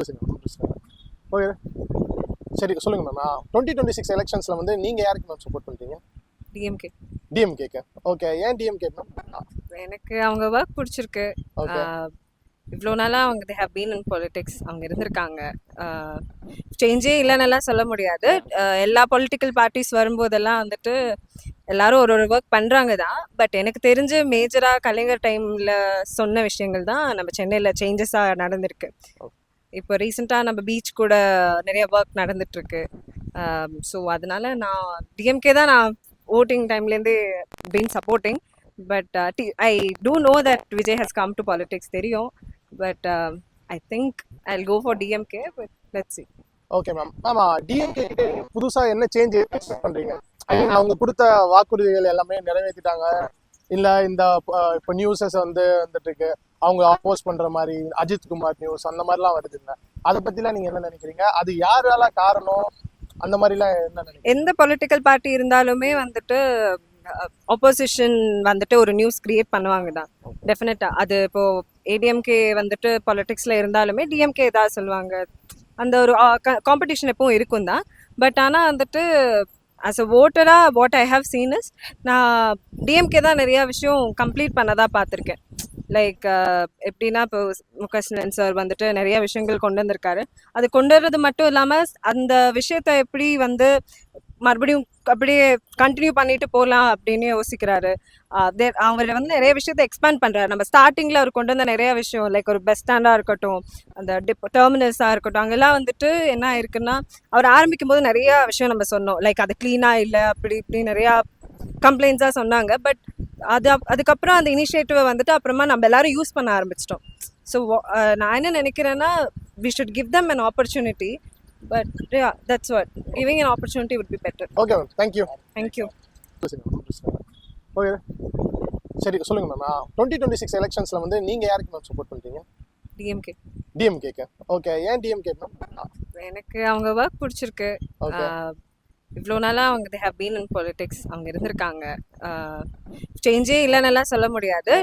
Okay, சரி சொல்லுங்க ma'am. 2026 எலெக்ஷன்ஸ்ல வந்து நீங்க யாருக்கு மேம் சப்போர்ட் பண்றீங்க? டிஎம்கே. டிஎம்கேக்கு. ஓகே, ஏன் டிஎம்கே மேம்? எனக்கு அவங்க ஒர்க் பிடிச்சிருக்கு. ஓகே. இவ்வளோ நாளாக அவங்க they have been in politics, அவங்க இருந்திருக்காங்க. சேஞ்சே இல்லைன்னெல்லாம் சொல்ல முடியாது. எல்லா பொலிட்டிக்கல் பார்ட்டிஸ் வரும்போதெல்லாம் வந்துட்டு எல்லாரும் ஒரு ஒரு ஒர்க் பண்ணுறாங்க தான். பட் எனக்கு தெரிஞ்சு மேஜராக கலைஞர் டைமில் சொன்ன விஷயங்கள் தான் நம்ம சென்னையில் சேஞ்சஸாக நடந்திருக்கு. இப்போ ரீசெண்டாக நம்ம பீச் கூட நிறைய ஒர்க் நடந்துட்டுருக்கு. ஸோ அதனால நான் டிஎம்கே தான் நான் ஓட்டிங் டைம்லேருந்தே been supporting. But I do know that Vijay has come to politics தெரியும். But I think I will go for DMK. But let's see. Okay ma'am. ஆமா, டிஎம்கே புதுசா என்ன சேஞ்ச் எக்ஸ்பெக்ட் பண்றீங்க? அவங்க கொடுத்த வாக்குறுதிகள் எல்லாமே நிறைவேற்றிட்டாங்க இல்ல இந்த இப்போ நியூஸஸ் வந்து வந்துட்டு இருக்கு, அவங்க அப்போஸ் பண்ற மாதிரி அஜித் குமார் நியூஸ் அந்த மாதிரிலாம் வருதுங்க. அதை பத்திலாம் நீங்க என்ன நினைக்கிறீங்க? அது யாரால காரணம்? அந்த மாதிரிலாம் என்ன நினைக்கிறீங்க? எந்த பொலிட்டிக்கல் பார்ட்டி இருந்தாலுமே வந்துட்டு ஆப்போசிஷன் வந்துட்டு ஒரு நியூஸ் கிரியேட் பண்ணுவாங்க தான் டெஃபினட்டா. அது இப்போ ஏடிஎம்கே வந்துட்டு பொலிட்டிக்ஸ்ல இருந்தாலுமே டிஎம்கே ஏதாவது சொல்லுவாங்க. அந்த ஒரு காம்படிஷன் எப்பவும் இருக்கும் தான். பட் ஆனால் வந்துட்டு ஆஸ் அ ஓட்டராக what I have seen is, நான் டிஎம்கே தான் நிறையா விஷயம் கம்ப்ளீட் பண்ணதாக பார்த்துருக்கேன். லைக் எப்படின்னா இப்போ முகஸ்டன் சார் வந்துட்டு நிறைய விஷயங்கள் கொண்டு வந்திருக்காரு. அது கொண்டு வர்றது மட்டும் இல்லாமல் அந்த விஷயத்த எப்படி வந்து மறுபடியும் அப்படியே கண்டினியூ பண்ணிட்டு போகலாம் அப்படின்னு யோசிக்கிறாரு. அவர் வந்து நிறைய விஷயத்த எக்ஸ்பேண்ட் பண்ணுறாரு. நம்ம ஸ்டார்டிங்கில் அவர் கொண்டு வந்த நிறைய விஷயம் லைக் ஒரு பஸ் ஸ்டாண்டாக இருக்கட்டும், அந்த டெர்மினல்ஸாக இருக்கட்டும், அங்கெல்லாம் வந்துட்டு என்ன ஆயிருக்குன்னா அவர் ஆரம்பிக்கும் போது நிறைய விஷயம் நம்ம சொன்னோம். லைக் அது க்ளீனாக இல்லை, அப்படி இப்படி நிறையா கம்ப்ளைண்ட்ஸாக சொன்னாங்க. பட் அதுக்கப்புறம் அந்த இனிஷியேட்டிவை வந்துட்டு அப்புறமா நம்ம எல்லாரும் யூஸ் பண்ண ஆரம்பிச்சிட்டோம். ஸோ நான் என்ன நினைக்கிறேன்னா, we should give them an opportunity. But yeah, that's what. Giving an opportunity would be better. Okay ma'am, thank you. Thank you. Okay, சரி சொல்லுங்க மேம். 2026 எலெக்ஷன்ஸ்ல வந்து நீங்க யாருக்கு மேம் சப்போர்ட் பண்றீங்க? டிஎம்கே. டிஎம்கேக்கு. ஓகே, ஏன் டிஎம்கே மேம்? எனக்கு அவங்க ஒர்க் பிடிச்சிருக்கு. இவ்வளோ நாளாக அவங்க they have been in politics, அவங்க இருந்திருக்காங்க. சேஞ்சே இல்லைன்னெல்லாம் சொல்ல முடியாது.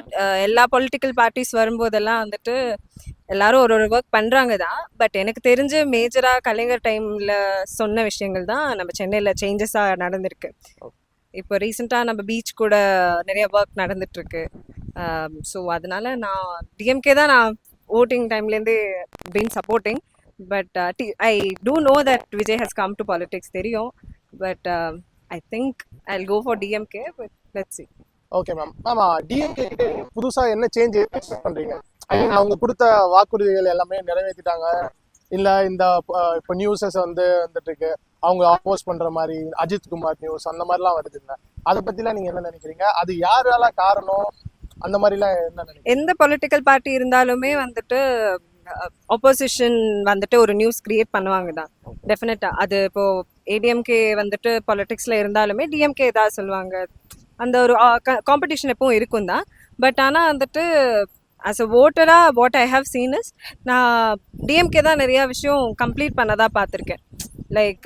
எல்லா பொலிட்டிக்கல் பார்ட்டிஸ் வரும்போதெல்லாம் வந்துட்டு எல்லாரும் ஒரு ஒரு ஒர்க் பண்ணுறாங்க தான். பட் எனக்கு தெரிஞ்சு மேஜராக கலைஞர் டைமில் சொன்ன விஷயங்கள் தான் நம்ம சென்னையில் சேஞ்சஸாக நடந்திருக்கு. இப்போ ரீசெண்டாக நம்ம பீச் கூட நிறைய ஒர்க் நடந்துட்டுருக்கு. ஸோ அதனால நான் டிஎம்கே தான் நான் ஓட்டிங் டைம்லேருந்தே been supporting. But I do know that Vijay has come to politics தெரியும். But I think I will go for DMK. But let's see. Okay ma'am. ஆமா, டிஎம்கே புதுசா என்ன சேஞ்ச் எக்ஸ்பெக்ட் பண்றீங்க? அவங்க கொடுத்த வாக்குறுதிகள் எல்லாமே நிறைவேற்றிட்டாங்க இல்ல இந்த இப்போ நியூஸஸ் வந்து வந்துட்டு இருக்கு, அவங்க அப்போஸ் பண்ற மாதிரி அஜித் குமார் நியூஸ் அந்த மாதிரிலாம் வருதுங்க. அதை பத்திலாம் நீங்க என்ன நினைக்கிறீங்க? அது யாரால காரணம்? அந்த மாதிரிலாம் என்ன நினைக்கிறீங்க? எந்த பொலிட்டிக்கல் பார்ட்டி இருந்தாலுமே வந்துட்டு ஆப்போசிஷன் வந்துட்டு ஒரு நியூஸ் கிரியேட் பண்ணுவாங்க தான் டெஃபினட்டா. அது இப்போ ஏடிஎம்கே வந்துட்டு பொலிட்டிக்ஸ்ல இருந்தாலுமே டிஎம்கே ஏதாவது சொல்லுவாங்க. அந்த ஒரு காம்படிஷன் எப்பவும் இருக்கும் தான். பட் ஆனால் வந்துட்டு ஆஸ் அ ஓட்டராக what I have seen is, நான் டிஎம்கே தான் நிறையா விஷயம் கம்ப்ளீட் பண்ணதாக பார்த்துருக்கேன். லைக்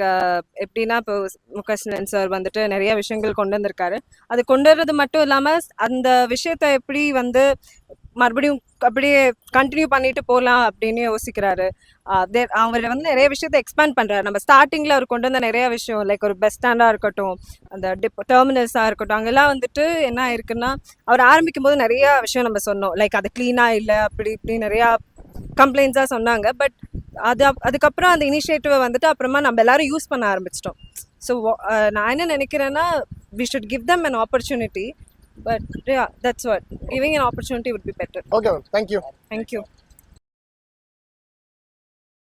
எப்படின்னா இப்போ முகஸ்டன் சார் வந்துட்டு நிறைய விஷயங்கள் கொண்டு வந்திருக்காரு. அது கொண்டு வர்றது மட்டும் இல்லாமல் அந்த விஷயத்த எப்படி வந்து மறுபடியும் அப்படியே கண்டினியூ பண்ணிட்டு போகலாம் அப்படின்னு யோசிக்கிறாரு. அவர் வந்து நிறைய விஷயத்த எக்ஸ்பேண்ட் பண்ணுறாரு. நம்ம ஸ்டார்டிங்கில் அவர் கொண்டு வந்த நிறைய விஷயம் லைக் ஒரு பஸ் ஸ்டாண்டாக இருக்கட்டும், அந்த டெர்மினல்ஸாக இருக்கட்டும், அங்கெல்லாம் வந்துட்டு என்ன ஆயிருக்குன்னா அவர் ஆரம்பிக்கும் போது நிறைய விஷயம் நம்ம சொன்னோம். லைக் அது க்ளீனாக இல்லை, அப்படி இப்படி நிறையா கம்ப்ளைண்ட்ஸாக சொன்னாங்க. பட் அதுக்கப்புறம் அந்த இனிஷியேட்டிவை வந்துட்டு அப்புறமா நம்ம எல்லாரும் யூஸ் பண்ண ஆரம்பிச்சிட்டோம். ஸோ நான் என்ன நினைக்கிறேன்னா, we should give them an opportunity. But yeah, that's what. Giving an opportunity would be better. Okay, thank you. Thank you.